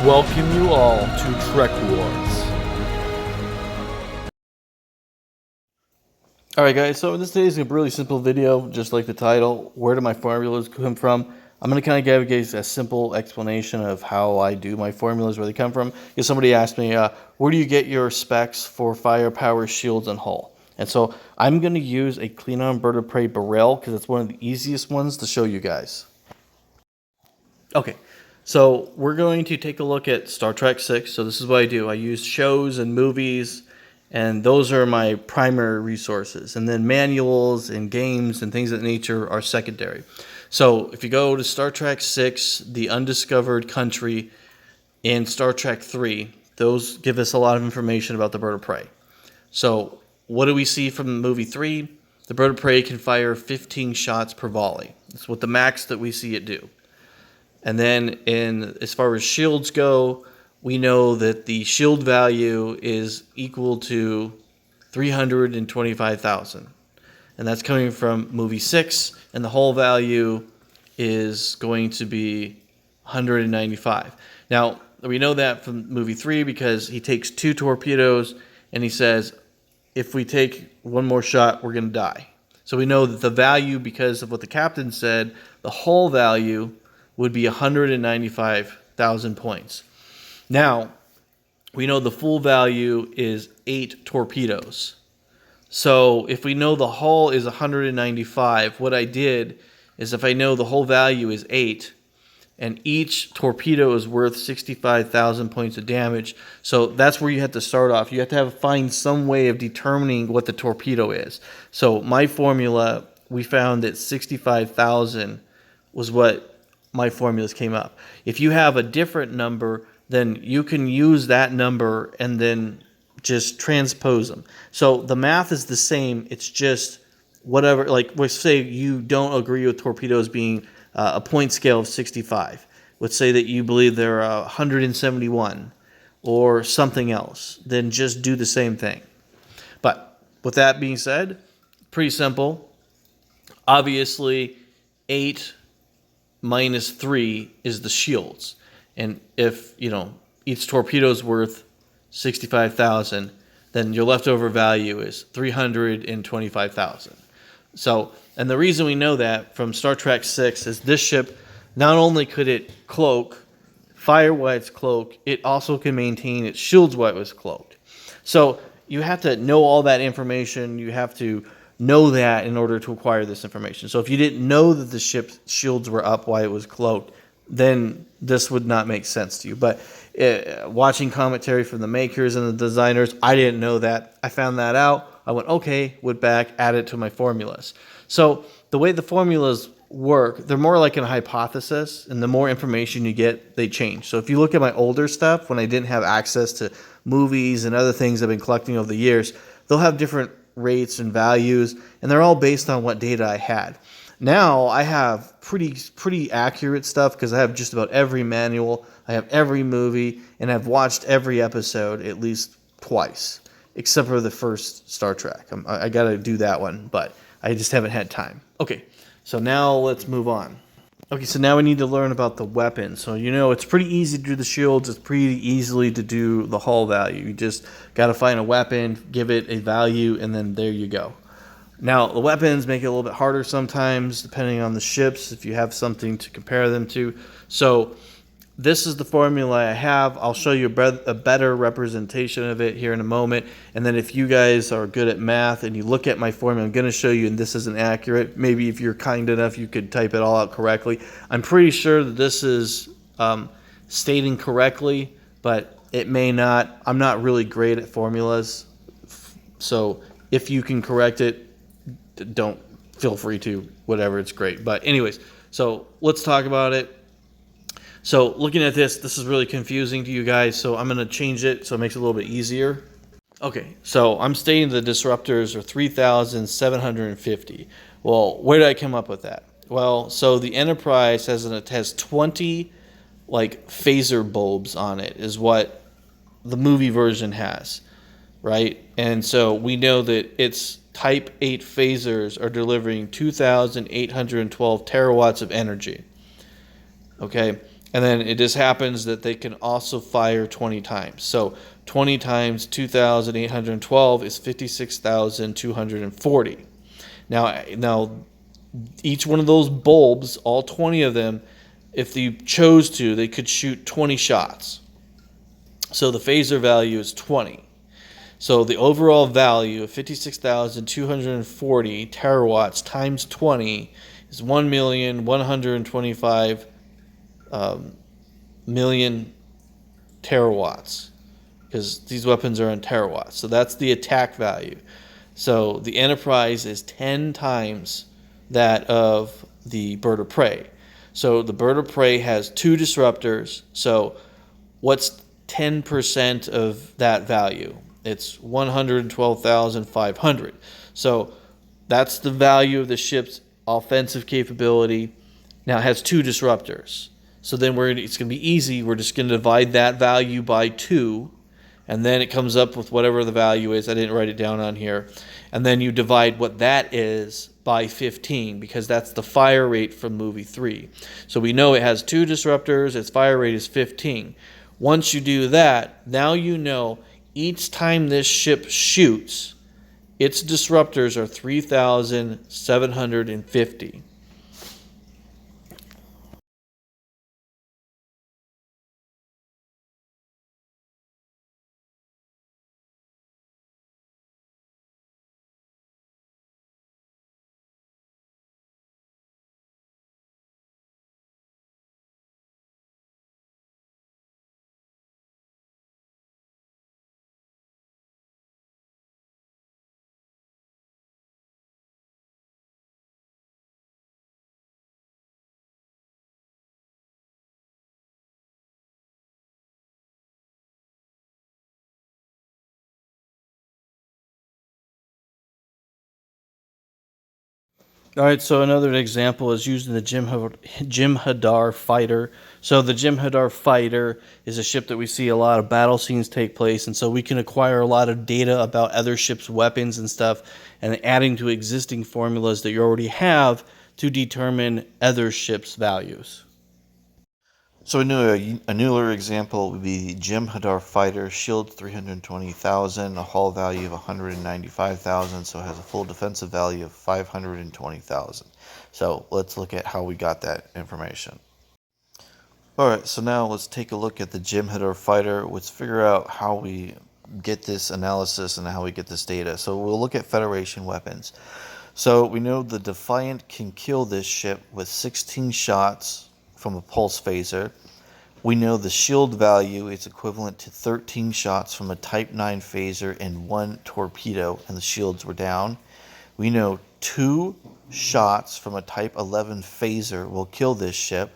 welcome you all to Trek Wars. Alright guys, so this today is a really simple video, just like the title. Where do my formulas come from? I'm going to kind of give you guys a simple explanation of how I do my formulas, where they come from. Because somebody asked me, where do you get your specs for firepower, shields, and hull? And so I'm going to use a Klingon Bird of Prey Beryl, because it's one of the easiest ones to show you guys. Okay, so we're going to take a look at Star Trek 6. So this is what I do. I use shows and movies, and those are my primary resources. And then manuals and games and things of that nature are secondary. So if you go to Star Trek 6, The Undiscovered Country, and Star Trek 3, those give us a lot of information about the Bird of Prey. So what do we see from movie 3? The Bird of Prey can fire 15 shots per volley. That's what the max that we see it do. And then as far as shields go, we know that the shield value is equal to 325,000. And that's coming from movie 6, and the hull value is going to be 195. Now, we know that from movie 3 because he takes 2 torpedoes and he says, if we take one more shot, we're going to die. So we know that the value, because of what the captain said, the hull value would be 195,000 points. Now, we know the full value is 8 torpedoes. So if we know the hull is 195, what I did is, if I know the whole value is 8, and each torpedo is worth 65,000 points of damage, so that's where you have to start off. You have to find some way of determining what the torpedo is. So my formula, we found that 65,000 was what my formulas came up. If you have a different number, then you can use that number and then just transpose them. So the math is the same. It's just whatever, like let's say you don't agree with torpedoes being a point scale of 65. Let's say that you believe they're 171 or something else. Then just do the same thing. But with that being said, pretty simple. Obviously, 8 minus 3 is the shields. And if, each torpedo is worth 65,000, then your leftover value is 325,000. So, and the reason we know that from Star Trek 6 is this ship, not only could it fire while it's cloaked, it also can maintain its shields while it was cloaked. So you have to know all that information. You have to know that in order to acquire this information. So if you didn't know that the ship's shields were up while it was cloaked, then this would not make sense to you. But watching commentary from the makers and the designers, I didn't know that. I found that out. I went, okay, went back, added it to my formulas. So the way the formulas work, they're more like a hypothesis, and the more information you get, they change. So if you look at my older stuff, when I didn't have access to movies and other things I've been collecting over the years, they'll have different rates and values, and they're all based on what data I had. Now I have pretty accurate stuff because I have just about every manual, I have every movie, and I've watched every episode at least twice, except for the first Star Trek. I got to do that one, but I just haven't had time. Okay, so now let's move on. Okay, so now we need to learn about the weapons. So it's pretty easy to do the shields. It's pretty easily to do the hull value. You just got to find a weapon, give it a value, and then there you go. Now, the weapons make it a little bit harder sometimes, depending on the ships, if you have something to compare them to. So this is the formula I have. I'll show you a better representation of it here in a moment. And then if you guys are good at math and you look at my formula, I'm going to show you, and this isn't accurate. Maybe if you're kind enough, you could type it all out correctly. I'm pretty sure that this is stating correctly, but it may not. I'm not really great at formulas. So if you can correct it, don't feel free to, whatever, it's great. But anyways, so let's talk about it. So looking at this is really confusing to you guys, so I'm going to change it so it makes it a little bit easier. Okay, so I'm stating the disruptors are 3,750. Well, where did I come up with that? Well, so the Enterprise has 20 phaser bulbs on it, is what the movie version has, right? And so we know that its Type 8 phasers are delivering 2,812 terawatts of energy. Okay, And then it just happens that they can also fire 20 times. So 20 times 2,812 is 56,240. Now, each one of those bulbs, all 20 of them, if they chose to, they could shoot 20 shots. So the phaser value is 20. So the overall value of 56,240 terawatts times 20 is 1,125 million terawatts, because these weapons are in terawatts. So that's the attack value. So the Enterprise is 10 times that of the Bird of Prey. So the Bird of Prey has 2 disruptors. So what's 10% of that value? It's 112,500. So that's the value of the ship's offensive capability. Now it has 2 disruptors. So then it's going to be easy. We're just going to divide that value by 2, and then it comes up with whatever the value is. I didn't write it down on here. And then you divide what that is by 15, because that's the fire rate from movie 3. So we know it has 2 disruptors. Its fire rate is 15. Once you do that, now you know each time this ship shoots, its disruptors are 3,750. All right, so another example is using the Jem'Hadar fighter. So the Jem'Hadar fighter is a ship that we see a lot of battle scenes take place, and so we can acquire a lot of data about other ships' weapons and stuff, and adding to existing formulas that you already have to determine other ships' values. So a newer example would be the Jem'Hadar fighter, shield 320,000, a hull value of 195,000, so it has a full defensive value of 520,000. So let's look at how we got that information. Alright, so now let's take a look at the Jem'Hadar fighter. Let's figure out how we get this analysis and how we get this data. So we'll look at Federation weapons. So we know the Defiant can kill this ship with 16 shots from a pulse phaser. We know the shield value is equivalent to 13 shots from a Type 9 phaser and 1 torpedo, and the shields were down. We know 2 shots from a Type 11 phaser will kill this ship,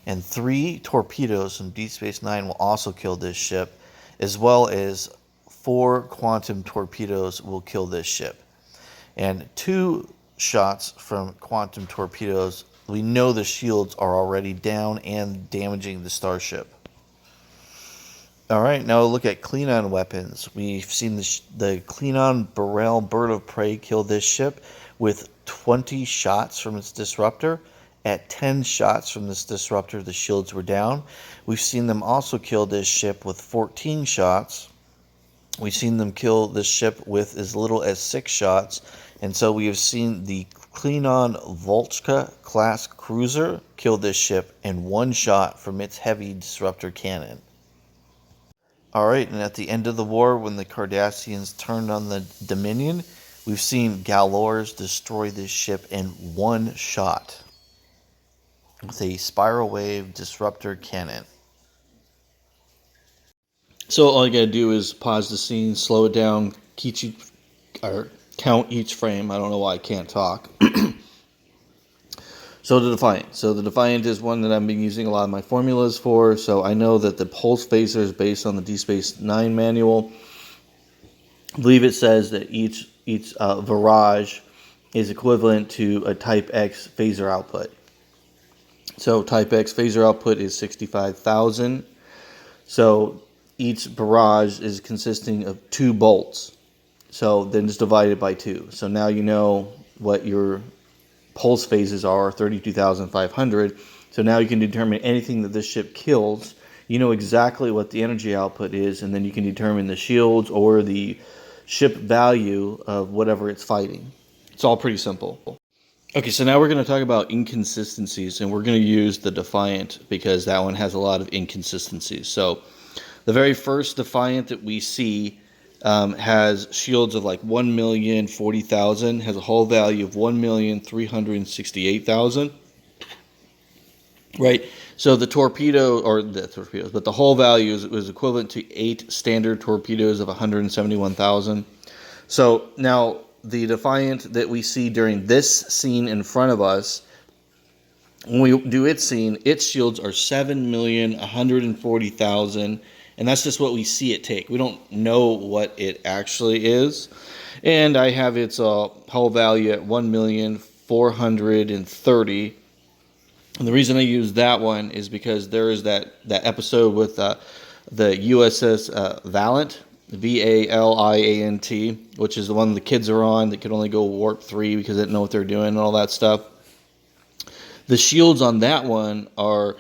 and 3 torpedoes from Deep Space Nine will also kill this ship, as well as 4 quantum torpedoes will kill this ship. And 2 shots from quantum torpedoes, we know the shields are already down and damaging the starship. Alright, now look at Klingon weapons. We've seen the Klingon Burrell Bird of Prey kill this ship with 20 shots from its disruptor. At 10 shots from this disruptor, the shields were down. We've seen them also kill this ship with 14 shots. We've seen them kill this ship with as little as 6 shots. And so we have seen the Klingon Volchka class cruiser kill this ship in 1 shot from its heavy disruptor cannon. Alright, and at the end of the war, when the Cardassians turned on the Dominion, we've seen Galors destroy this ship in 1 shot with a spiral wave disruptor cannon. So all you gotta do is pause the scene, slow it down, count each frame. I don't know why I can't talk. So the Defiant. So the Defiant is one that I've been using a lot of my formulas for. So I know that the pulse phaser is based on the Deep Space Nine manual. I believe it says that each barrage is equivalent to a Type X phaser output. So Type X phaser output is 65,000. So each barrage is consisting of 2 bolts. So then just divide it by 2. So now you know what your pulse phases are, 32,500. So now you can determine anything that this ship kills. You know exactly what the energy output is, and then you can determine the shields or the ship value of whatever it's fighting. It's all pretty simple. Okay, so now we're going to talk about inconsistencies, and we're going to use the Defiant because that one has a lot of inconsistencies. So the very first Defiant that we see has shields of like 1,040,000, has a hull value of 1,368,000. Right, so the torpedo, or the torpedoes, but the hull value was equivalent to 8 standard torpedoes of 171,000. So now the Defiant that we see during this scene in front of us, when we do its scene, its shields are 7,140,000, and that's just what we see it take. We don't know what it actually is. And I have its hull value at 1,430,000. And the reason I use that one is because there is that episode with the USS Valiant, Valiant, which is the one the kids are on that could only go warp 3 because they didn't know what they're doing and all that stuff. The shields on that one are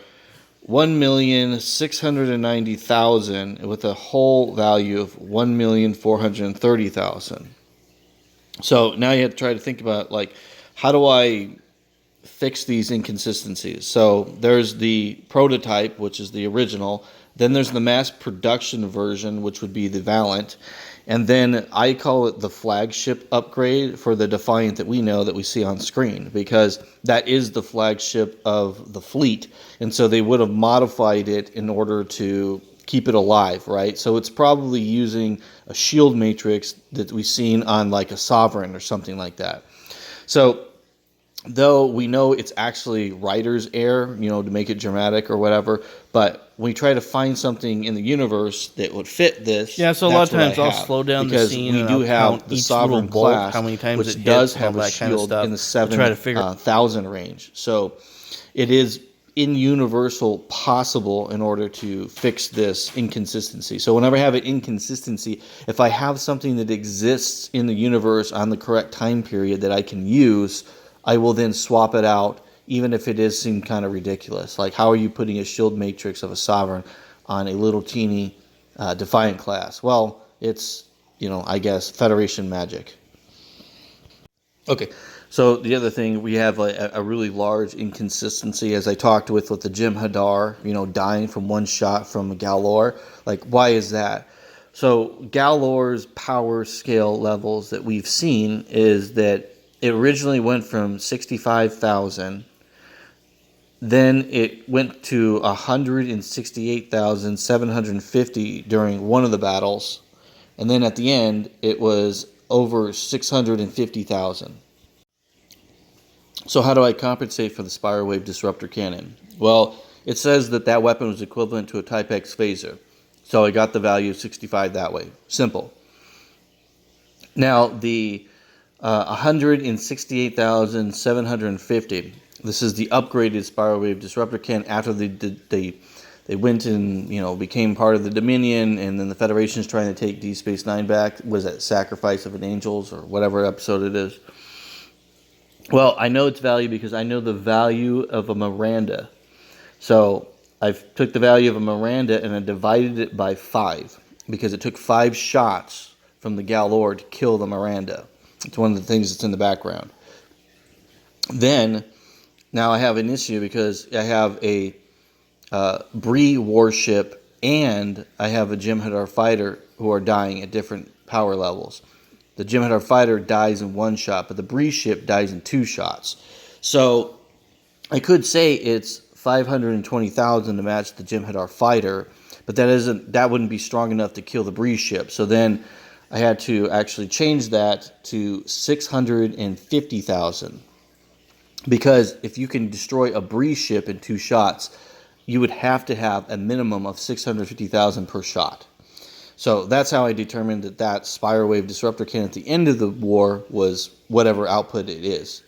1,690,000 with a hull value of 1,430,000. So now you have to try to think about, like, how do I fix these inconsistencies? So there's the prototype, which is the original. Then there's the mass production version, which would be the Valiant. And then I call it the flagship upgrade for the Defiant that we know, that we see on screen, because that is the flagship of the fleet. And so they would have modified it in order to keep it alive, right? So it's probably using a shield matrix that we've seen on like a Sovereign or something like that. So though we know it's actually writer's error, to make it dramatic or whatever, but when we try to find something in the universe that would fit this, yeah. So a lot of times I'll slow down the scene because we do have the Sovereign class, how many times which it does hits, have a that kind of shield stuff, in the try to figure 7,000 range. So it is in universal possible in order to fix this inconsistency. So whenever I have an inconsistency, if I have something that exists in the universe on the correct time period that I can use, I will then swap it out, even if it does seem kind of ridiculous. Like, how are you putting a shield matrix of a Sovereign on a little teeny Defiant class? Well, it's, I guess, Federation magic. Okay, so the other thing, we have a really large inconsistency, as I talked with the Jem'Hadar, dying from one shot from Galor. Like, why is that? So Galor's power scale levels that we've seen is that it originally went from 65,000, then it went to 168,750 during one of the battles, and then at the end it was over 650,000. So how do I compensate for the Spiral Wave Disruptor Cannon? Well, it says that weapon was equivalent to a Type X phaser, so I got the value of 65 that way. Simple. Now the 168,750. This is the upgraded Spiral Wave Disruptor Cannon after they went and became part of the Dominion, and then the Federation's trying to take Deep Space Nine back. Was that Sacrifice of an Angels or whatever episode it is? Well, I know its value because I know the value of a Miranda. So I took the value of a Miranda and I divided it by 5 because it took 5 shots from the Galor to kill the Miranda. It's one of the things that's in the background. Then, now I have an issue because I have a Bree warship and I have a Jem'Hadar fighter who are dying at different power levels. The Jem'Hadar fighter dies in 1 shot, but the Bree ship dies in 2 shots. So I could say it's 520,000 to match the Jem'Hadar fighter, but that wouldn't be strong enough to kill the Bree ship. So then I had to actually change that to 650,000. Because if you can destroy a Bree ship in 2 shots, you would have to have a minimum of 650,000 per shot. So that's how I determined that Spiral Wave Disruptor Cannon at the end of the war was whatever output it is.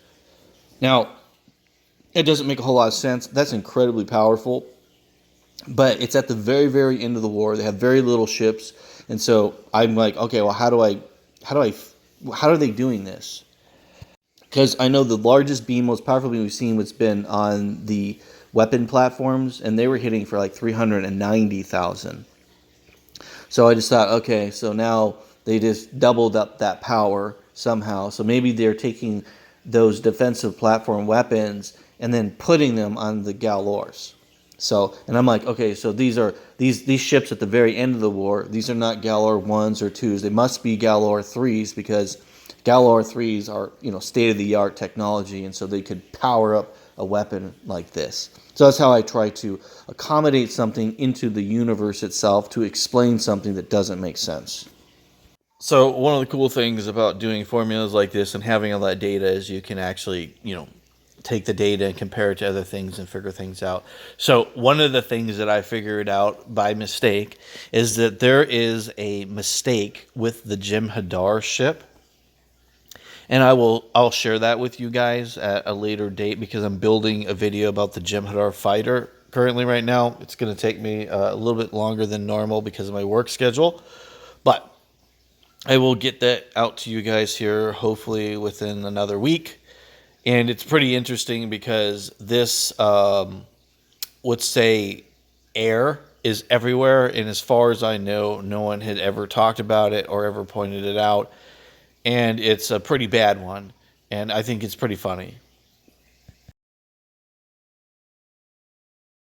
Now, it doesn't make a whole lot of sense. That's incredibly powerful. But it's at the very, very end of the war. They have very little ships. And so I'm like, okay, well, how are they doing this? Because I know the largest beam, most powerful beam we've seen, has been on the weapon platforms, and they were hitting for like 390,000. So I just thought, okay, so now they just doubled up that power somehow. So maybe they're taking those defensive platform weapons and then putting them on the Galors. So, and I'm like, okay, so these are these ships at the very end of the war. These are not Galor 1s or 2s. They must be Galor 3s, because Galor 3s are, state of the art technology, and so they could power up a weapon like this. So that's how I try to accommodate something into the universe itself to explain something that doesn't make sense. So one of the cool things about doing formulas like this and having all that data is you can actually, take the data and compare it to other things and figure things out. So one of the things that I figured out by mistake is that there is a mistake with the Jem'Hadar ship. And I'll share that with you guys at a later date, because I'm building a video about the Jem'Hadar fighter currently right now. It's going to take me a little bit longer than normal because of my work schedule, but I will get that out to you guys here hopefully within another week. And it's pretty interesting because this, let's say, air is everywhere, and as far as I know, no one had ever talked about it or ever pointed it out. And it's a pretty bad one, and I think it's pretty funny.